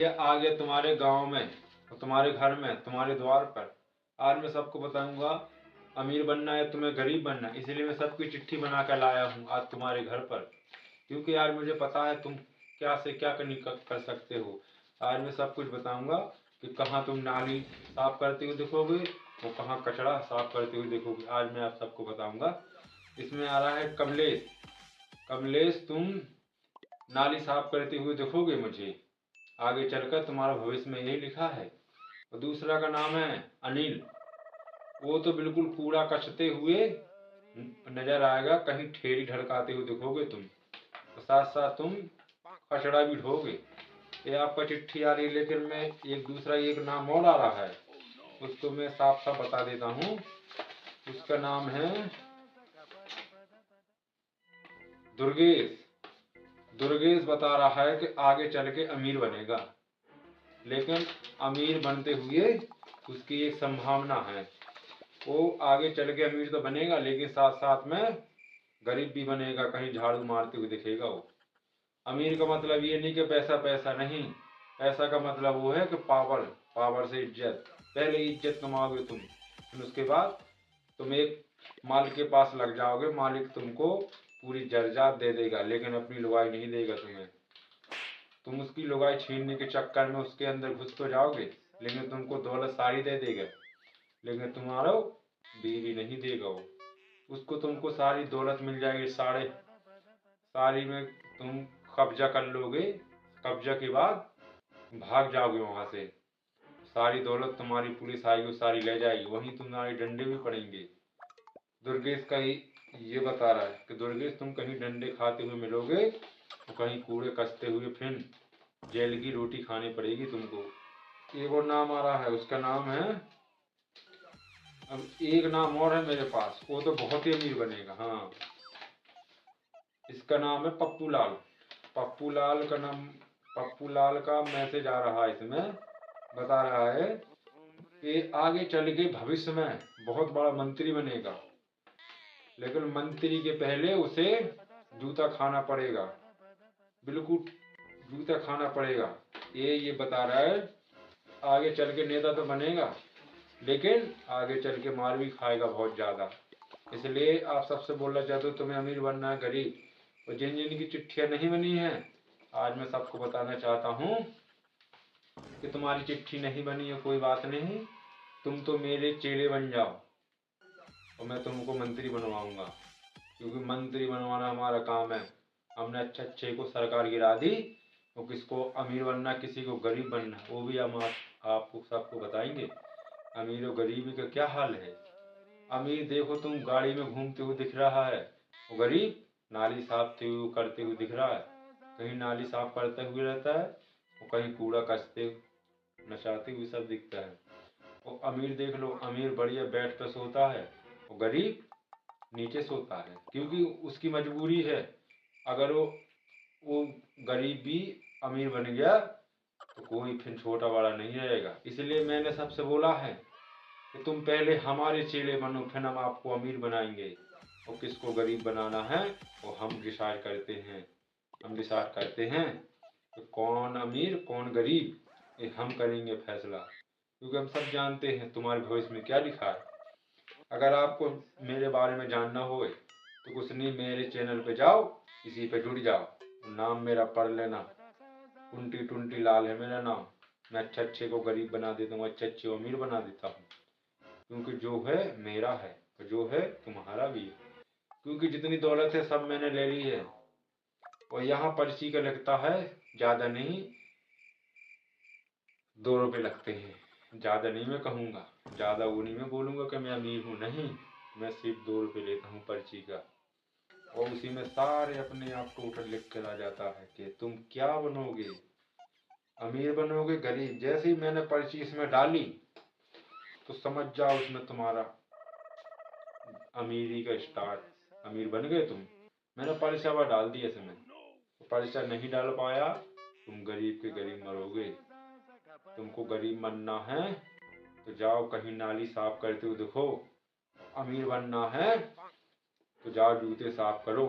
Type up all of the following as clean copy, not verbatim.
ये आ गया तुम्हारे गांव में और तुम्हारे घर में, तुम्हारे द्वार पर। आज मैं सबको बताऊंगा अमीर बनना है तुम्हें गरीब बनना, इसलिए मैं सबकी चिट्ठी बना कर लाया हूँ आज तुम्हारे घर पर। क्योंकि आज मुझे पता है तुम क्या से क्या कर सकते हो। आज मैं सब कुछ बताऊंगा कि कहाँ तुम नाली साफ करते हुए दिखोगे और कहाँ कचरा साफ करते हुए देखोगे। आज मैं आप सबको बताऊंगा। इसमें आ रहा है कमलेश। कमलेश, तुम नाली साफ करते हुए दिखोगे मुझे आगे चलकर, तुम्हारा भविष्य में यही लिखा है। और दूसरा का नाम है अनिल। वो तो बिल्कुल कूड़ा कचते हुए नजर आएगा, कहीं ठेली ढड़काते हुए दिखोगे तुम, और साथ साथ तुम कचड़ा भी ढोगे। ये आपका चिट्ठी आ रही है, लेकिन मैं एक नाम और आ रहा है, उसको मैं साफ साफ बता देता हूँ। उसका नाम है दुर्गेश। दुर्गेश बता रहा है कि आगे चल के अमीर बनेगा, लेकिन अमीर बनते हुए उसकी एक संभावना है। वो आगे चल के अमीर तो बनेगा, लेकिन साथ साथ में गरीब भी बनेगा, कहीं झाड़ू मारते हुए दिखेगा वो। अमीर का मतलब ये नहीं कि पैसा पैसा नहीं, पैसा का मतलब वो है कि पावर, पावर से इज्जत। पहले इज्जत कमाओगे तुम, फिर उसके बाद तुम एक मालिक के पास लग जाओगे, मालिक तुमको पूरी जायदाद दे देगा, लेकिन अपनी लुगाई नहीं देगा तुम्हें। तुम उसकी लुगाई छीनने के चक्कर में उसके अंदर घुस तो जाओगे, लेकिन तुमको दौलत सारी दे देगा, लेकिन तुम्हारा बीवी नहीं देगा वो। उसको तुमको सारी दौलत मिल जाएगी, सारी में तुम कब्जा कर लोगे। कब्जा के बाद भाग जाओगे वहां से, सारी दौलत तुम्हारी पुलिस आएगी सारी ले जाएगी, वहीं तुम्हारे डंडे भी पड़ेंगे। दुर्गेश का ये बता रहा है कि दुर्गेश, तुम कहीं डंडे खाते हुए मिलोगे तो कहीं कूड़े कसते हुए, फिर जेल की रोटी खानी पड़ेगी तुमको। एक और नाम आ रहा है, उसका नाम है, अब एक नाम और है मेरे पास, वो तो बहुत ही अमीर बनेगा। हाँ, इसका नाम है पप्पू लाल। पप्पू लाल का नाम, पप्पू लाल का मैसेज आ रहा है इसमें, बता रहा है कि आगे चल के भविष्य में बहुत बड़ा मंत्री बनेगा, लेकिन मंत्री के पहले उसे जूता खाना पड़ेगा, बिल्कुल जूता खाना पड़ेगा। ये बता रहा है आगे चल के नेता तो बनेगा, लेकिन आगे चल के मार भी खाएगा बहुत ज्यादा। इसलिए आप सबसे बोलना चाहते हो तुम्हें अमीर बनना है गरीब, और जिन जिन की चिट्ठियां नहीं बनी है, आज मैं सबको बताना चाहता हूँ कि तुम्हारी चिट्ठी नहीं बनी है, कोई बात नहीं, तुम तो मेरे चेले बन जाओ और मैं तुमको मंत्री बनवाऊंगा, क्योंकि मंत्री बनवाना हमारा काम है। हमने अच्छे अच्छे को सरकार गिरा दी, और किसको अमीर बनना, किसी को गरीब बनना, वो भी हम आपको सबको बताएंगे। अमीर और गरीबी का क्या हाल है। अमीर देखो तुम गाड़ी में घूमते हुए दिख रहा है, और गरीब नाली साफ करते हुए दिख रहा है, कहीं नाली साफ करते हुए रहता है और कहीं कूड़ा कचते नचाते हुए सब दिखता है। और अमीर देख लो, अमीर बढ़िया बेड पर सोता है और गरीब नीचे सोता है, क्योंकि उसकी मजबूरी है। अगर वो गरीब भी अमीर बन गया तो कोई फिर छोटा बड़ा नहीं रहेगा। इसलिए मैंने सबसे बोला है कि तुम पहले हमारे चेले बनो, फिर हम आपको अमीर बनाएंगे, और किसको गरीब बनाना है वो हम डिसाइड करते हैं। हम डिसाइड करते हैं कि कौन अमीर कौन गरीब, ये हम करेंगे फैसला, क्योंकि हम सब जानते हैं तुम्हारे भविष्य में क्या लिखा है। अगर आपको मेरे बारे में जानना हो तो कुछ नहीं, मेरे चैनल पे जाओ, इसी पे जुड़ जाओ, नाम मेरा पढ़ लेना, टुंटी टुंटी लाल है मेरा नाम। मैं अच्छे अच्छे को गरीब बना देता हूँ, अच्छे अच्छे को अमीर बना देता हूँ, क्योंकि जो है मेरा है, और जो है तुम्हारा भी है। क्योंकि जितनी दौलत है सब मैंने ले ली है, और यहाँ पर्ची का लगता है ज़्यादा नहीं, 2 रुपये लगते हैं। ज़्यादा नहीं मैं कहूँगा, ज़्यादा वो नहीं मैं बोलूँगा कि मैं अमीर हूँ, नहीं, मैं सिर्फ 2 रुपये लेता हूँ पर्ची का, और उसी में सारे अपने आप टोटल लिख कर आ जाता है कि तुम क्या बनोगे, अमीर बनोगे गरीब। जैसे ही मैंने पर्ची इसमें डाली तो समझ जाओ उसमें तुम्हारा अमीरी का स्टार्ट, अमीर बन गए तुम। मैंने पर्चा डाल दिया इसमें, पर्चा नहीं डाल पाया, तुम गरीब के गरीब मरोगे। तुमको गरीब बनना है तो जाओ कहीं नाली साफ करते हुए देखो, अमीर बनना है तो जाओ जूते साफ करो,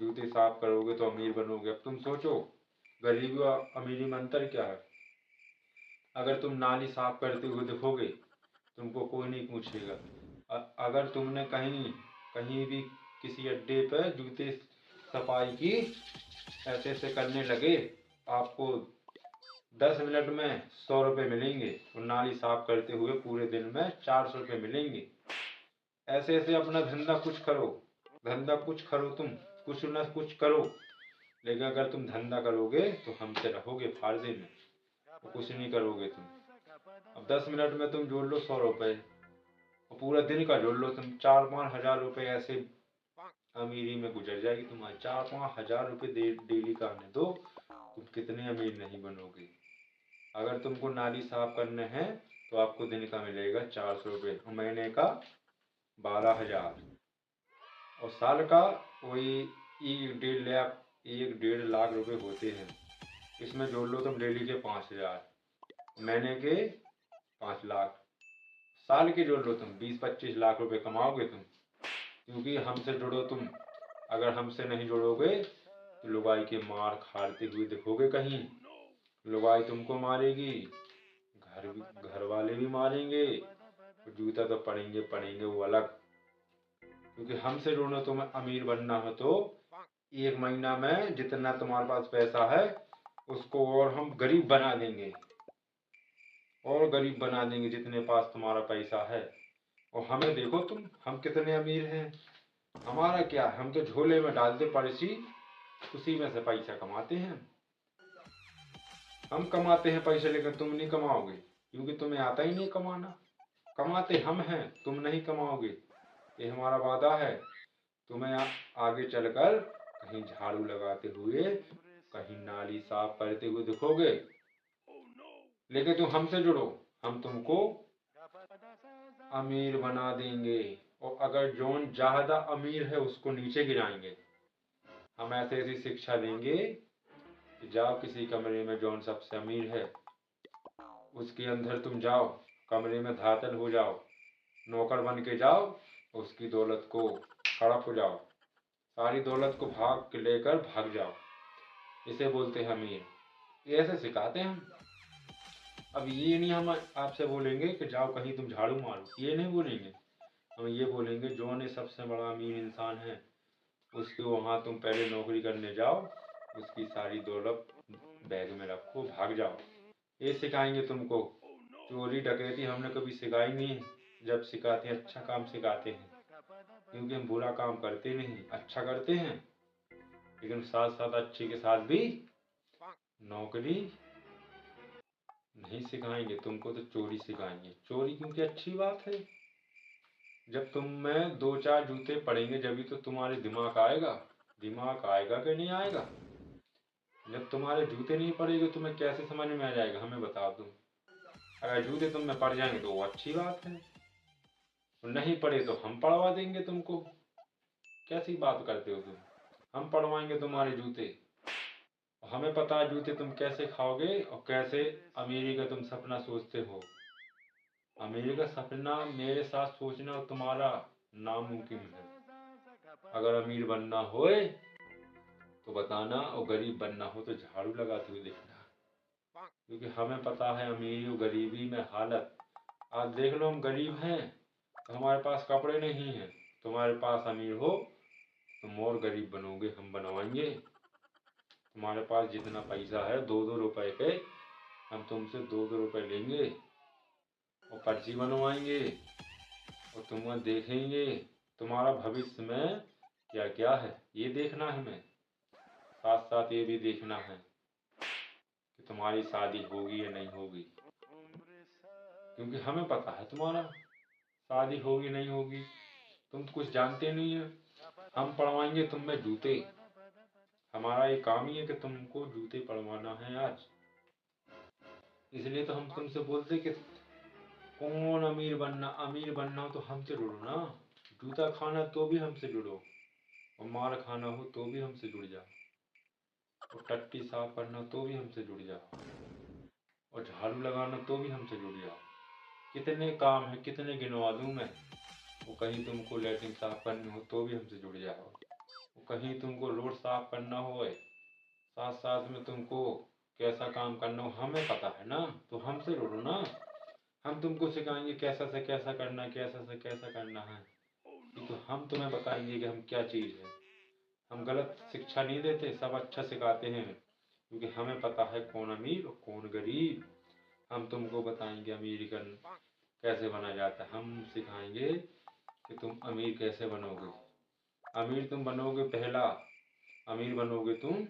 जूते साफ करोगे तो अमीर बनोगे। अब तुम सोचो गरीबी और अमीरी में अंतर क्या है? अगर तुम नाली साफ करते हुए दिखोगे तुमको कोई नहीं पूछेगा। अगर तुमने कहीं कहीं भी किसी अड्डे पर जूते सफाई की ऐसे ऐसे करने लगे, आपको 10 मिनट में 100 रुपये मिलेंगे और नाली साफ करते हुए पूरे दिन में 400 रुपये मिलेंगे। ऐसे ऐसे अपना धंधा कुछ करो तुम, कुछ न कुछ करो। लेकिन अगर तुम धंधा करोगे तो हमसे रहोगे फायदे में, तो कुछ नहीं करोगे तुम। अब 10 मिनट में तुम जोड़ लो 100 रुपये और पूरा दिन का जोड़ लो तुम, 4-5 हज़ार रुपये ऐसे अमीरी में गुजर जाएगी तुम्हारी। 4-5 हज़ार रुपये डेली का आने दो, तुम कितने अमीर नहीं बनोगे। अगर तुमको नाली साफ करने हैं तो आपको दिन का मिलेगा 400 रुपये और महीने का 12 हज़ार और साल का वही 1-1.5 लाख रुपए होते हैं। इसमें जोड़ लो तुम डेली के 5 हज़ार, महीने के 5 लाख, साल के जोड़ लो तुम 20-25 लाख रुपए कमाओगे तुम। क्योंकि हमसे जुड़ो तुम, अगर हमसे नहीं जुड़ोगे तो लुगाई के मार खाते हुए दिखोगे कहीं। लुगाई तुमको मारेगी, घर वाले भी मारेंगे, जूता तो पड़ेंगे वो अलग। क्योंकि हमसे जुड़ना, तुम्हें अमीर बनना है तो 1 महीना में जितना तुम्हारे पास पैसा है उसको और हम गरीब बना देंगे, और गरीब बना देंगे जितने पास तुम्हारा पैसा है। और हमें देखो तुम, हम कितने अमीर हैं। हमारा क्या, हम तो झोले में डालते पर्ची, उसी में से पैसा कमाते हैं। हम कमाते हैं पैसे, लेकिन तुम नहीं कमाओगे क्योंकि तुम्हें आता ही नहीं कमाना। कमाते हम हैं, तुम नहीं कमाओगे। ये हमारा वादा है। तुम्हें आगे चलकर कहीं झाड़ू लगाते हुए, कहीं नाली साफ करते हुए दिखोगे। लेकिन तुम हमसे जुड़ो, हम तुमको अमीर बना देंगे। और अगर जोन ज्यादा अमीर है उसको नीचे गिराएंगे। हम ऐसे ऐसी शिक्षा देंगे कि जाओ किसी कमरे में, जोन सबसे अमीर है उसके अंदर तुम जाओ, कमरे में दाखिल हो जाओ, नौकर बन के जाओ, उसकी दौलत को हड़प हो जाओ, सारी दौलत को भाग के लेकर भाग जाओ। इसे बोलते हैं अमीर। ये ऐसे सिखाते हैं हम। अब ये नहीं हम आपसे बोलेंगे कि जाओ कहीं तुम झाड़ू मारो, ये नहीं बोलेंगे। हम ये बोलेंगे जो ने सबसे बड़ा अमीर इंसान है उसके वहाँ तुम पहले नौकरी करने जाओ, उसकी सारी दौलत बैग में रखो, भाग जाओ। ये सिखाएंगे तुमको। चोरी डकैती हमने कभी सिखाई नहीं है। जब सिखाते हैं अच्छा काम सिखाते हैं, क्योंकि हम बुरा काम करते नहीं, अच्छा करते हैं। लेकिन साथ साथ अच्छे के साथ भी नौकरी नहीं सिखाएंगे तुमको, तो चोरी सिखाएंगे। चोरी क्योंकि अच्छी बात है। जब तुम में 2-4 जूते पड़ेंगे जब तो तुम्हारे दिमाग आएगा। दिमाग आएगा कि नहीं आएगा? जब तुम्हारे जूते नहीं पड़ेंगे तुम्हें कैसे समझ में आ जाएगा, हमें बताओ तुम। अगर जूते तुम में पड़ जाएंगे तो वो अच्छी बात है, और नहीं पड़े तो हम पड़वा देंगे तुमको। कैसी बात करते हो तुम? हम पड़वाएंगे तुम्हारे जूते। हमें पता है जूते तुम कैसे खाओगे और कैसे अमीरी का तुम सपना सोचते हो। अमीरी का सपना मेरे साथ सोचना तुम्हारा नामुमकिन है। अगर अमीर बनना होए तो बताना, और गरीब बनना हो तो झाड़ू लगाते हुए दिखना। क्योंकि हमें पता है अमीरी और गरीबी में हालत। आज देख लो हम गरीब हैं तो हमारे पास कपड़े नहीं हैं, तुम्हारे पास अमीर हो तुम और गरीब बनोगे, हम बनवाएंगे। तुम्हारे पास जितना पैसा है 2-2 रुपए के, हम तुमसे 2-2 रुपए लेंगे और पर्ची बनवाएंगे और तुम्हें देखेंगे तुम्हारा भविष्य में क्या क्या है, ये देखना है हमें। साथ साथ ये भी देखना है कि तुम्हारी शादी होगी या नहीं होगी। क्योंकि हमें पता है तुम्हारा शादी होगी नहीं होगी, तुम तो कुछ जानते नहीं है। हम पड़वाएंगे तुम में जूते। हमारा ये काम ही है कि तुमको जूते पड़वाना है आज। इसलिए तो हम तुमसे बोलते कि कौन अमीर बनना हो तो हमसे जुड़ो ना। जूता खाना तो भी हमसे जुड़ो, और मार खाना हो तो भी हमसे जुड़ जाओ, और टट्टी साफ करना तो भी हमसे जुड़ जाओ, और झाड़ू लगाना तो भी हमसे जुड़ जाओ। कितने काम है, कितने गिनवा दूं मैं। वो कहीं तुमको लैट्रिन साफ करनी हो तो भी हमसे जुड़ जाओ, वो कहीं तुमको रोड साफ करना हो, साथ साथ में तुमको कैसा काम करना हो हमें पता है ना, तो हमसे लड़ो ना। हम तुमको सिखाएंगे कैसा से कैसा करना है, कैसा से कैसा करना है। तो हम तुम्हें बताएंगे कि हम क्या चीज़ है। हम गलत शिक्षा नहीं देते, सब अच्छा सिखाते हैं, क्योंकि हमें पता है कौन अमीर और कौन गरीब। हम तुमको बताएंगे अमेरिकन कैसे बना जाता है। हम सिखाएंगे कि तुम अमीर कैसे बनोगे। अमीर तुम बनोगे, पहला अमीर बनोगे तुम,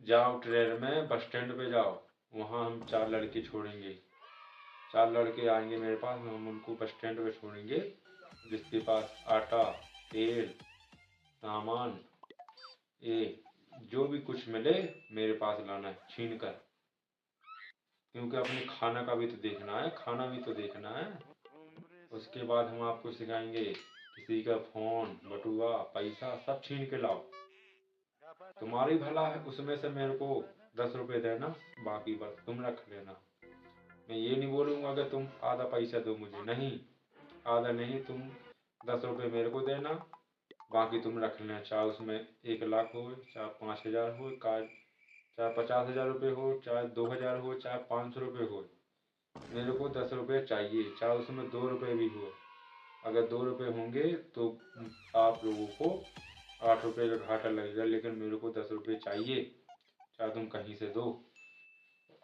जाओ ट्रेन में, बस स्टैंड पे जाओ, वहाँ हम 4 लड़के छोड़ेंगे। 4 लड़के आएंगे मेरे पास, हम उनको बस स्टैंड पे छोड़ेंगे। जिसके पास आटा, तेल, सामान, ये जो भी कुछ मिले मेरे पास लाना है छीन कर, क्योंकि अपने खाना का भी तो देखना है, खाना भी तो देखना है। उसके बाद हम आपको सिखाएंगे किसी का फोन, बटुआ, पैसा सब छीन के लाओ। तुम्हारी भला है, उसमें से मेरे को 10 रुपए देना, बाकी बस तुम रख लेना। मैं ये नहीं बोलूँगा कि तुम आधा पैसा दो मुझे, नहीं, आधा नहीं, तुम 10 रुपए मेरे को देना, बाकी तुम रख लेना। चाहे उसमें 1 लाख हो, चाहे 5,000 हो, चाहे 50,000 रुपये हो, चाहे 2,000 हो, चाहे 500 रुपये हो, मेरे को 10 रुपये चाहिए। चाहे उसमें 2 रुपये भी हो, अगर 2 रुपये होंगे तो आप लोगों को 8 रुपये का घाटा लगेगा, लेकिन मेरे को 10 रुपये चाहिए, चाहे तुम कहीं से दो।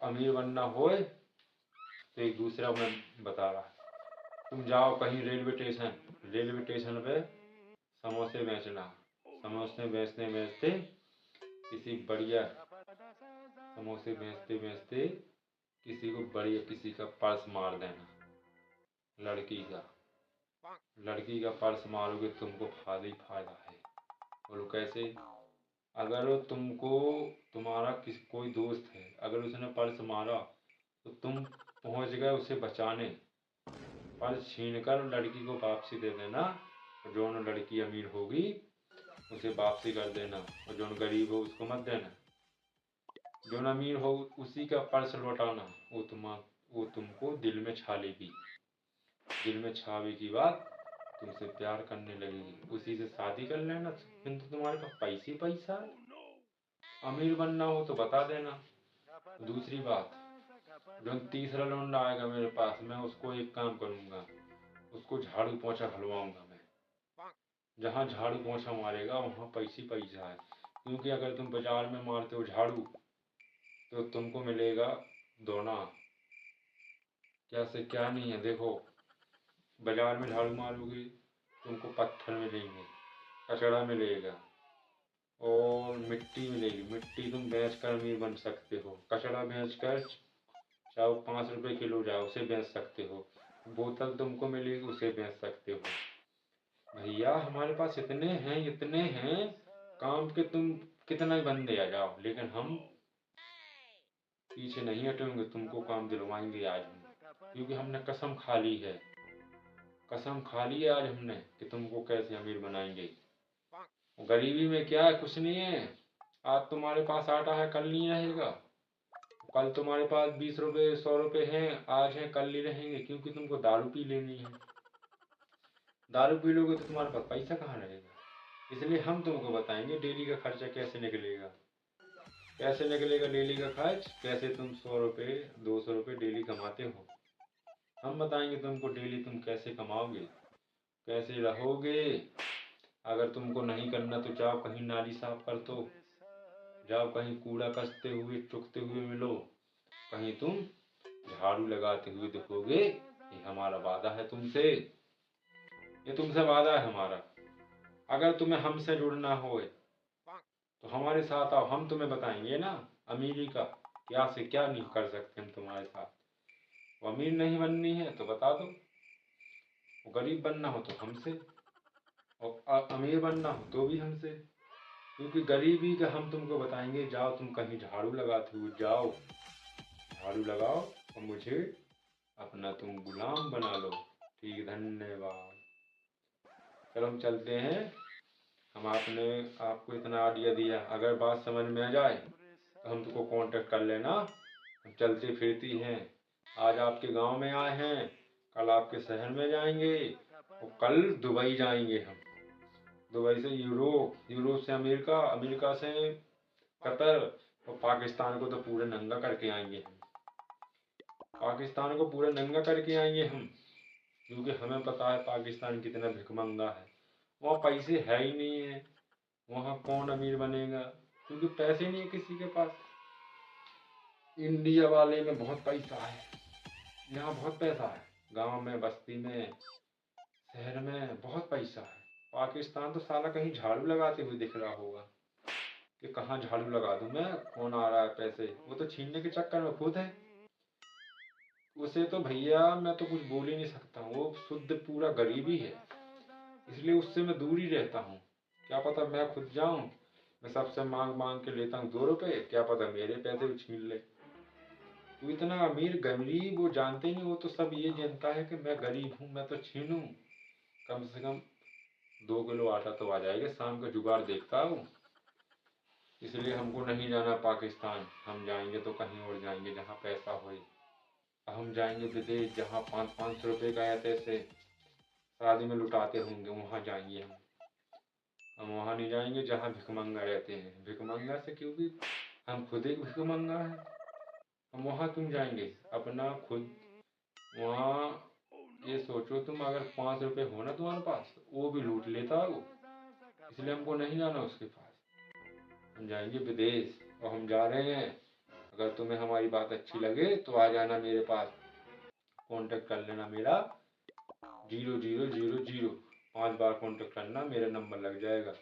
अमीर बनना हो तो एक दूसरा मैं बता रहा, तुम जाओ कहीं रेलवे स्टेशन पे समोसे बेचना। समोसे बेचते बेचते किसी बढ़िया समोसे बेचते बेचते किसी को बढ़िया किसी का पर्स मार देना, लड़की का। लड़की का पर्स मारोगे तुमको फायदा ही फायदा है। बोलो कैसे? अगर तुमको, तुम्हारा कोई दोस्त है, अगर उसने पर्स मारा तो तुम पहुंच गए उसे बचाने, पर्स छीन कर लड़की को वापसी दे देना। और जो लड़की अमीर होगी उसे वापसी कर देना, और जो गरीब हो उसको मत देना। जो अमीर हो उसी का पर्स लौटाना। वो तुमको दिल में छा लेगी। दिल में छावे की बात तुमसे प्यार करने लगेगी, उसी से शादी कर लेना। फिर तो तुम्हारे पास पैसे ही पैसा है। अमीर बनना हो तो बता देना। दूसरी बात, जो तीसरा लौंडा आएगा मेरे पास, मैं उसको एक काम करूंगा, उसको झाड़ू पोछा खलवाऊंगा मैं। जहाँ झाड़ू पोछा मारेगा वहाँ पैसे पैसा है, क्योंकि अगर तुम बाजार में मारते हो झाड़ू तो तुमको मिलेगा दोना। क्या से क्या नहीं है, देखो, बाजार में झाड़ू मारोगे तुमको पत्थर मिलेंगे, कचड़ा मिलेगा और मिट्टी मिलेगी। मिट्टी तुम बेच कर अमीर बन सकते हो। कचड़ा बेच कर, चाहे 5 रुपये किलो जाए, उसे बेच सकते हो। बोतल तुमको मिलेगी, उसे बेच सकते हो। भैया हमारे पास इतने हैं काम के, तुम कितना ही बंदे आ जाओ, लेकिन हम पीछे नहीं हटेंगे, तुमको काम दिलवाएंगे आज हम, क्योंकि हमने कसम खा ली है। कसम खा ली है आज हमने कि तुमको कैसे अमीर बनाएंगे। गरीबी में क्या है, कुछ नहीं है। आज तुम्हारे पास आटा है, कल नहीं रहेगा। कल तुम्हारे पास 20 रुपये 100 रुपये हैं, आज है कल नहीं रहेंगे, क्योंकि तुमको दारू पी लेनी है। दारू पी लोगे तो तुम्हारे पास पैसा कहाँ रहेगा। इसलिए हम तुमको बताएंगे डेली का खर्चा कैसे निकलेगा। कैसे निकलेगा डेली का खर्च, कैसे तुम 100 रुपये 200 रुपये डेली कमाते हो। हम बताएंगे तुमको डेली तुम कैसे कमाओगे, कैसे रहोगे। अगर तुमको नहीं करना तो जाओ कहीं नाली साफ कर दो, जाओ कहीं कूड़ा कसते हुए चुगते हुए मिलो, कहीं तुम झाड़ू लगाते हुए दिखोगे। ये हमारा वादा है तुमसे, ये तुमसे वादा है हमारा। अगर तुम्हें हमसे जुड़ना हो तो हमारे साथ आओ, हम तुम्हें बताएंगे ना अमीरी का क्या से क्या नहीं कर सकते हम तुम्हारे साथ। वो अमीर नहीं बननी है तो बता दो, वो गरीब बनना हो तो हमसे, और अमीर बनना हो तो भी हमसे। क्योंकि गरीबी का हम तुमको बताएंगे। जाओ तुम कहीं झाड़ू लगाते हुए जाओ, झाड़ू लगाओ और मुझे अपना तुम गुलाम बना लो। ठीक, धन्यवाद। चलो हम चलते हैं। हम आपने आपको इतना आइडिया दिया, अगर बात समझ में आ जाए तो हम तुमको कांटेक्ट कर लेना। हम चलती फिरती हैं, आज आपके गांव में आए हैं, कल आपके शहर में जाएंगे और कल दुबई जाएंगे हम। दुबई से यूरोप, यूरोप से अमेरिका, अमेरिका से कतर और पाकिस्तान को तो पूरा नंगा करके आएंगे हम। पाकिस्तान को पूरा नंगा करके आएंगे हम, क्योंकि हमें पता है पाकिस्तान कितना भिखमंगा है। वहाँ पैसे है ही नहीं है, वहाँ कौन अमीर बनेगा, क्योंकि पैसे नहीं है किसी के पास। इंडिया वाले में बहुत पैसा है, यहाँ बहुत पैसा है, गांव में, बस्ती में, शहर में बहुत पैसा है। पाकिस्तान तो साला कहीं झाड़ू लगाते हुए दिख रहा होगा कि कहाँ झाड़ू लगा दूं मैं, कौन आ रहा है पैसे, वो तो छीनने के चक्कर में खुद है। उसे तो भैया मैं तो कुछ बोल ही नहीं सकता, वो शुद्ध पूरा गरीबी है, इसलिए उससे मैं दूर ही रहता हूँ। क्या पता मैं खुद जाऊं, मैं सबसे मांग मांग के लेता हूँ 2 रुपए, क्या पता मेरे पैसे वो छीन ले। वो इतना अमीर गरीब वो जानते नहीं, वो तो सब ये जानता है कि मैं गरीब हूँ, मैं तो छीनूं, कम से कम 2 किलो आटा तो आ जाएगा, शाम का जुगाड़ देखता हूँ। इसलिए हमको नहीं जाना पाकिस्तान, हम जाएंगे तो कहीं और जाएंगे जहाँ पैसा होए। हम जाएंगे विदेश जहाँ 500-500 रुपये का ऐसे शादी में लुटाते होंगे, वहाँ जाएंगे हम वहाँ नहीं जाएंगे जहाँ भिखमंगा रहते हैं। भिखमंगा से, क्योंकि हम खुद एक भिखमंगा है, हम वहाँ क्यों जाएंगे अपना खुद। वहाँ ये सोचो तुम, अगर 5 रुपए हो ना तुम्हारे पास, वो भी लूट लेता वो, इसलिए हमको नहीं जाना उसके पास। हम जाएंगे विदेश, और हम जा रहे हैं। अगर तुम्हें हमारी बात अच्छी लगे तो आ जाना मेरे पास, कांटेक्ट कर लेना मेरा 0000, 5 बार कांटेक्ट करना, मेरा नंबर लग जाएगा।